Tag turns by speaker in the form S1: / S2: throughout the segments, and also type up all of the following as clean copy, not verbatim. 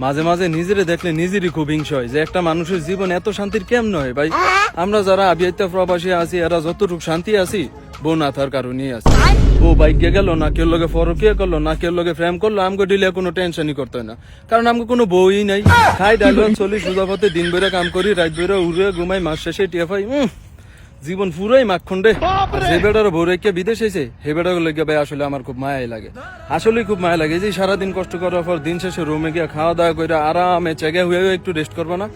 S1: মাঝে মাঝে নিজেরে দেখলে নিজেরই খুব হিংসা হয় যে একটা মানুষের জীবন এত শান্তির কেমন হয় ভাই। আমরা যারা আবিয়াইতা প্রবাসী আছি এরা যতটুকু শান্তি আছি বউ না থাকার কারণেই আছে। বউ বাইকে গেল না, কেউ লগে ফরকিয়া করলো না, কেউ লগে প্রেম করলো, আমাকে ডিলে কোনো টেনশনই করতে হয় না, কারণ আমাকে কোনো বউই নাই। খাই ডাইলন চলি সোজা পথে, দিন বেড়ে কাম করি, রাত বেড়ে উড়ে ঘুমাই, মাস শেষে টিয়া পাই। জীবন পুরাই মাখন্ডে। যে বেটার বউ রেখে বিদেশ এসে হে বেটার লেগে ভাই আসলে আমার খুব মায়াই লাগে, আসলেই খুব মায়া লাগে। যে সারাদিন কষ্ট করার পর দিন শেষে রুমে গিয়ে খাওয়া দাওয়া করে আরামে চেগে হয়ে একটু রেস্ট করবো না,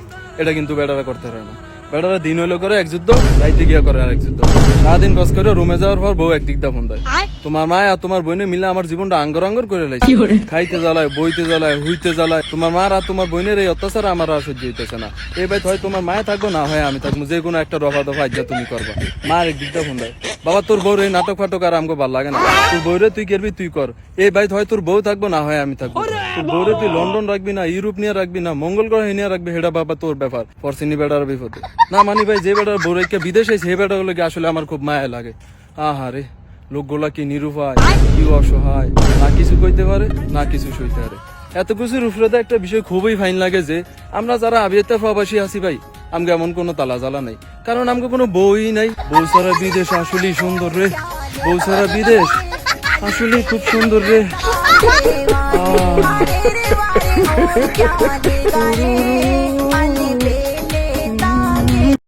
S1: এটা কিন্তু বেটারা করতে পারে না। বেটারা দিন হইলো করে এক যুদ্ধ, রাইতে গিয়া করে আরেক যুদ্ধ। সারাদিন কষ্ট করে রুমে যাওয়ার পর বউ একদিক দা ফোন দেয়। তোমার মা আর তোমার বোনে মিলে আমার জীবনটা আঙ্গর আঙ্গর করে লাইছে। খাইতে জ্বালায়, বইতে জ্বালায়, হুইতে জ্বালায়। তোমার মা আর তোমার বোনের এই অত্যাচার আমার আর সহ্য হইতেছে না। এই ভাই হয় তোমার মায়ে থাকবো, না হয় আমি থাকবো, যে কোনো একটা রফা দফা আজ্ঞা তুমি করবা। মা আর একদিক দা ফোন দেয়, বাবা তোর বউর এই নাটক ফাটক আর আমাকে ভালো লাগে না, তোর বউরে তুই করবি তুই কর। এই ভাই হয় তোর বউ থাকবো, না হয় আমি থাকবো। তোর বউরে তুই লন্ডন রাখবি না, ইউরোপ নিয়ে রাখবি না, মঙ্গল গ্রহে নিয়ে রাখবি, হেডা বাবা তোর ব্যাপার। ফরসিনি বেড়ার বিপদে না মানি ভাই। যে বেটার বউ রেখে বিদেশে সে বেটা গুলোকে আসলে আমার খুব মায়া লাগে। আহারে লোকগুলা কি নিরুপায়, কি অসহায়, না কিছু কইতে পারে না কিছু সইতে পারে। এত কিছুর উপরে একটা বিষয় খুবই ফাইন লাগে যে আমরা যারা আবিয়াতা প্রবাসী আছি ভাই, আমাকে এমন কোনো তালা জ্বালা নাই, কারণ আমাকে কোনো বউই নাই। বউ ছাড়া বিদেশ আসলেই সুন্দর রে, বউ ছাড়া বিদেশ আসলেই খুব সুন্দর রে।